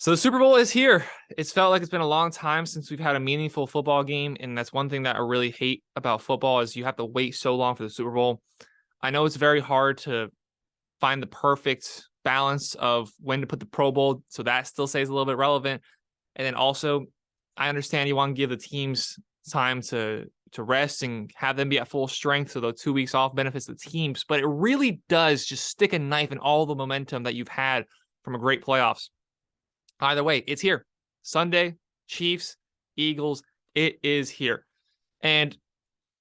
So the Super Bowl is here. It's felt like it's been a long time since we've had a meaningful football game, and that's one thing that I really hate about football is you have to wait so long for the Super Bowl. I know it's very hard to find the perfect balance of when to put the Pro Bowl so that still stays a little bit relevant. And then also, I understand you want to give the teams time to rest and have them be at full strength, so the 2 weeks off benefits the teams. But it really does just stick a knife in all the momentum that you've had from a great playoffs. Either way, it's here. Sunday, Chiefs, Eagles, it is here. And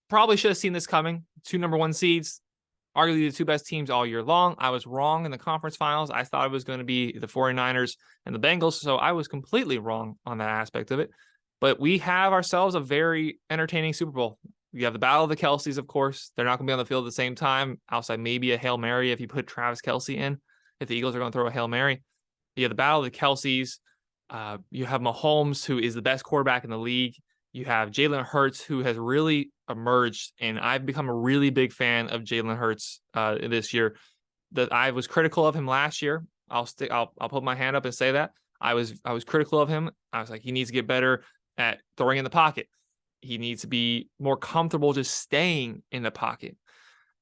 probably should have seen this coming. Two number one seeds, arguably the two best teams all year long. I was wrong in the conference finals. I thought it was going to be the 49ers and the Bengals, so I was completely wrong on that aspect of it. But we have ourselves a very entertaining Super Bowl. We have the Battle of the Kelce's, of course. They're not going to be on the field at the same time, outside maybe a Hail Mary if you put Travis Kelce in, if the Eagles are going to throw a Hail Mary. You have the Battle of the Kelce's. You have Mahomes, who is the best quarterback in the league. You have Jalen Hurts, who has really emerged, and I've become a really big fan of Jalen Hurts this year. That I was critical of him last year. I'll put my hand up and say that I was critical of him. I was like, he needs to get better at throwing in the pocket. He needs to be more comfortable just staying in the pocket.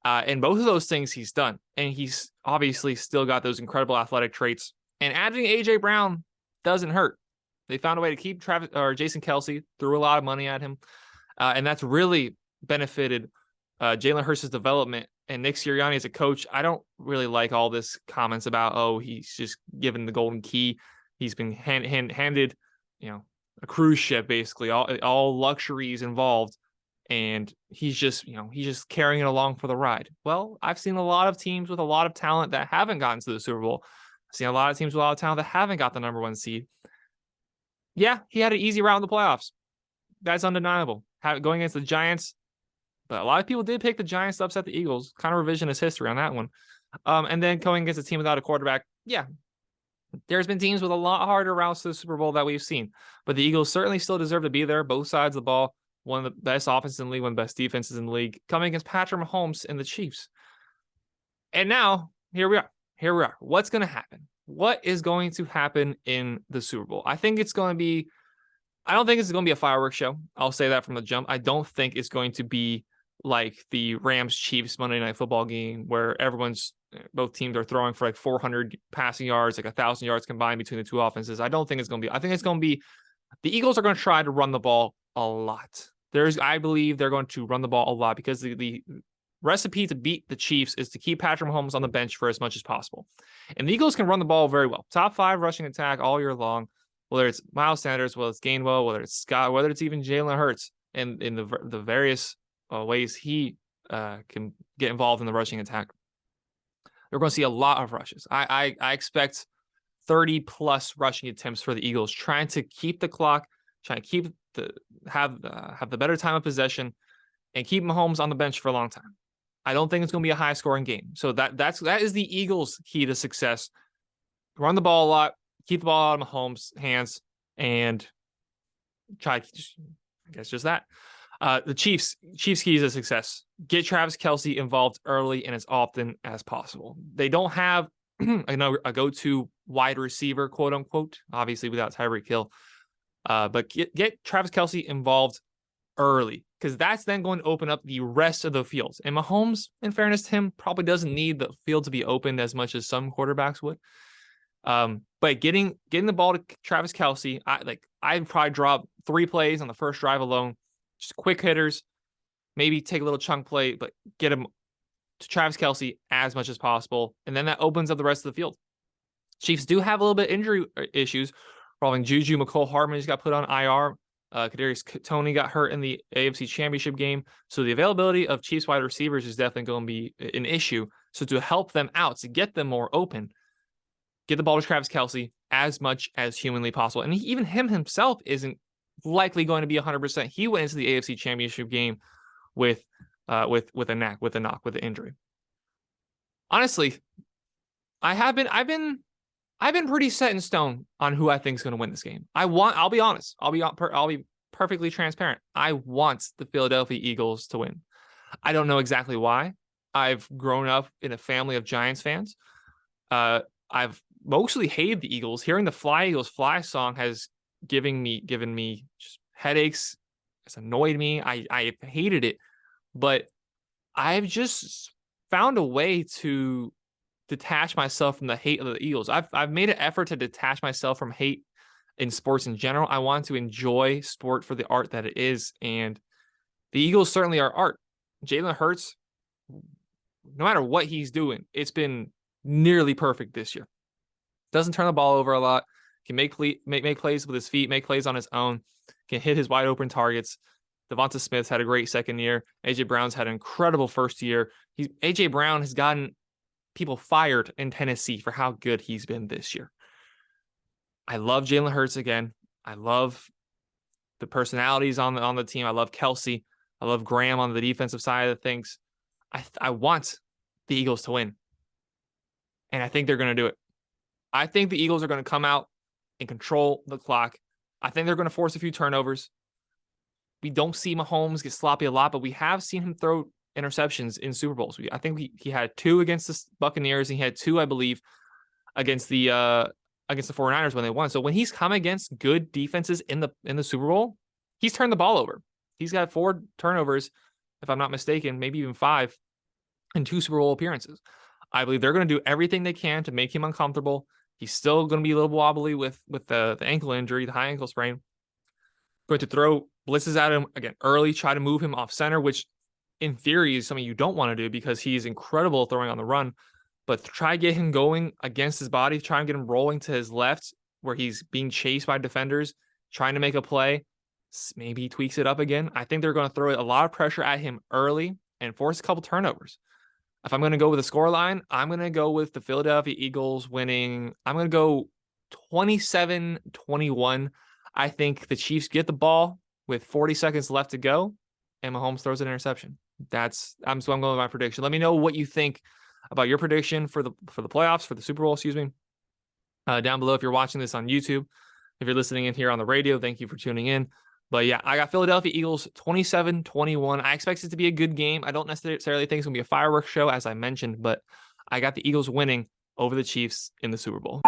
And both of those things he's done, and he's obviously still got those incredible athletic traits. And adding AJ Brown doesn't hurt. They found a way to keep Jason Kelce, threw a lot of money at him, and that's really benefited Jalen Hurts' development. And Nick Sirianni as a coach, I don't really like all this comments about, oh, he's just given the golden key. He's been handed, a cruise ship, basically, all luxuries involved, and he's just carrying it along for the ride. Well, I've seen a lot of teams with a lot of talent that haven't gotten to the Super Bowl. I've seen a lot of teams with a lot of talent that haven't got the number one seed. Yeah, he had an easy route in the playoffs. That's undeniable. Going against the Giants, but a lot of people did pick the Giants to upset the Eagles. Kind of revisionist history on that one. And then going against a team without a quarterback, yeah, there's been teams with a lot harder routes to the Super Bowl that we've seen. But the Eagles certainly still deserve to be there, both sides of the ball. One of the best offenses in the league, one of the best defenses in the league, coming against Patrick Mahomes and the Chiefs. And now, here we are. What's going to happen? What is going to happen in the Super Bowl? I don't think it's going to be a fireworks show. I'll say that from the jump. I don't think it's going to be like the Rams-Chiefs Monday Night Football game where both teams are throwing for like 400 passing yards, like 1,000 yards combined between the two offenses. I don't think it's going to be. I think it's going to be the Eagles are going to try to run the ball a lot. I believe they're going to run the ball a lot because the recipe to beat the Chiefs is to keep Patrick Mahomes on the bench for as much as possible. And the Eagles can run the ball very well. Top 5 rushing attack all year long, whether it's Miles Sanders, whether it's Gainwell, whether it's Scott, whether it's even Jalen Hurts, and in the various ways he can get involved in the rushing attack. They're going to see a lot of rushes. I expect 30 plus rushing attempts for the Eagles, trying to keep the clock, trying to have the better time of possession, and keep Mahomes on the bench for a long time. I don't think it's going to be a high scoring game. So that is the Eagles' key to success. Run the ball a lot, keep the ball out of Mahomes' hands, and try, I guess, just that. The Chiefs' key to success: get Travis Kelce involved early and as often as possible. They don't have a go-to wide receiver, quote unquote, obviously without Tyreek Hill. But get Travis Kelce involved early, because that's then going to open up the rest of the fields. And Mahomes, in fairness to him, probably doesn't need the field to be opened as much as some quarterbacks would. But getting the ball to Travis Kelce, I'd probably drop 3 plays on the first drive alone, just quick hitters, maybe take a little chunk play, but get him to Travis Kelce as much as possible. And then that opens up the rest of the field. Chiefs do have a little bit injury issues involving Juju. McCole Hardman just got put on IR. Kadarius Toney got hurt in the AFC Championship game. So the availability of Chiefs wide receivers is definitely going to be an issue. So to help them out, to get them more open, get the ball to Travis Kelce as much as humanly possible. And even him himself isn't likely going to be 100%. He went into the AFC Championship game with a knock, with an injury. Honestly, I've been pretty set in stone on who I think is going to win this game. I'll be honest. I'll be perfectly transparent. I want the Philadelphia Eagles to win. I don't know exactly why. I've grown up in a family of Giants fans. I've mostly hated the Eagles. Hearing the Fly Eagles Fly song has given me just headaches. It's annoyed me. I hated it, but I've just found a way to detach myself from the hate of the Eagles. I've made an effort to detach myself from hate in sports in general. I want to enjoy sport for the art that it is, and the Eagles certainly are art. Jalen Hurts, no matter what he's doing, it's been nearly perfect this year. Doesn't turn the ball over a lot. Can make plays with his feet, make plays on his own. Can hit his wide open targets. Devonta Smith's had a great second year. AJ Brown's had an incredible first year. AJ Brown has gotten people fired in Tennessee for how good he's been this year. I love Jalen Hurts again. I love the personalities on the team. I love Kelsey. I love Graham on the defensive side of things. I want the Eagles to win, and I think they're going to do it. I think the Eagles are going to come out and control the clock. I think they're going to force a few turnovers. We don't see Mahomes get sloppy a lot, but we have seen him throw interceptions in Super Bowls. I think he had 2 against the Buccaneers, and he had 2, I believe, against the 49ers when they won. So when he's come against good defenses in the Super Bowl, he's turned the ball over. He's got 4 turnovers, if I'm not mistaken, maybe even 5 in 2 Super Bowl appearances. I believe they're going to do everything they can to make him uncomfortable. He's still going to be a little wobbly with the ankle injury, the high ankle sprain. Going to throw blitzes at him again early, try to move him off center, which in theory is something you don't want to do because he's incredible throwing on the run. But try to get him going against his body, try and get him rolling to his left where he's being chased by defenders, trying to make a play. Maybe he tweaks it up again. I think they're going to throw a lot of pressure at him early and force a couple turnovers. If I'm going to go with a scoreline, I'm going to go with the Philadelphia Eagles winning. I'm going to go 27-21. I think the Chiefs get the ball with 40 seconds left to go, and Mahomes throws an interception. I'm going with my prediction. Let me know what you think about your prediction for the playoffs, for the Super Bowl, excuse me, down below if you're watching this on YouTube. If you're listening in here on the radio, thank you for tuning in. But yeah, I got Philadelphia Eagles 27-21. I expect it to be a good game. I don't necessarily think it's going to be a fireworks show, as I mentioned, but I got the Eagles winning over the Chiefs in the Super Bowl.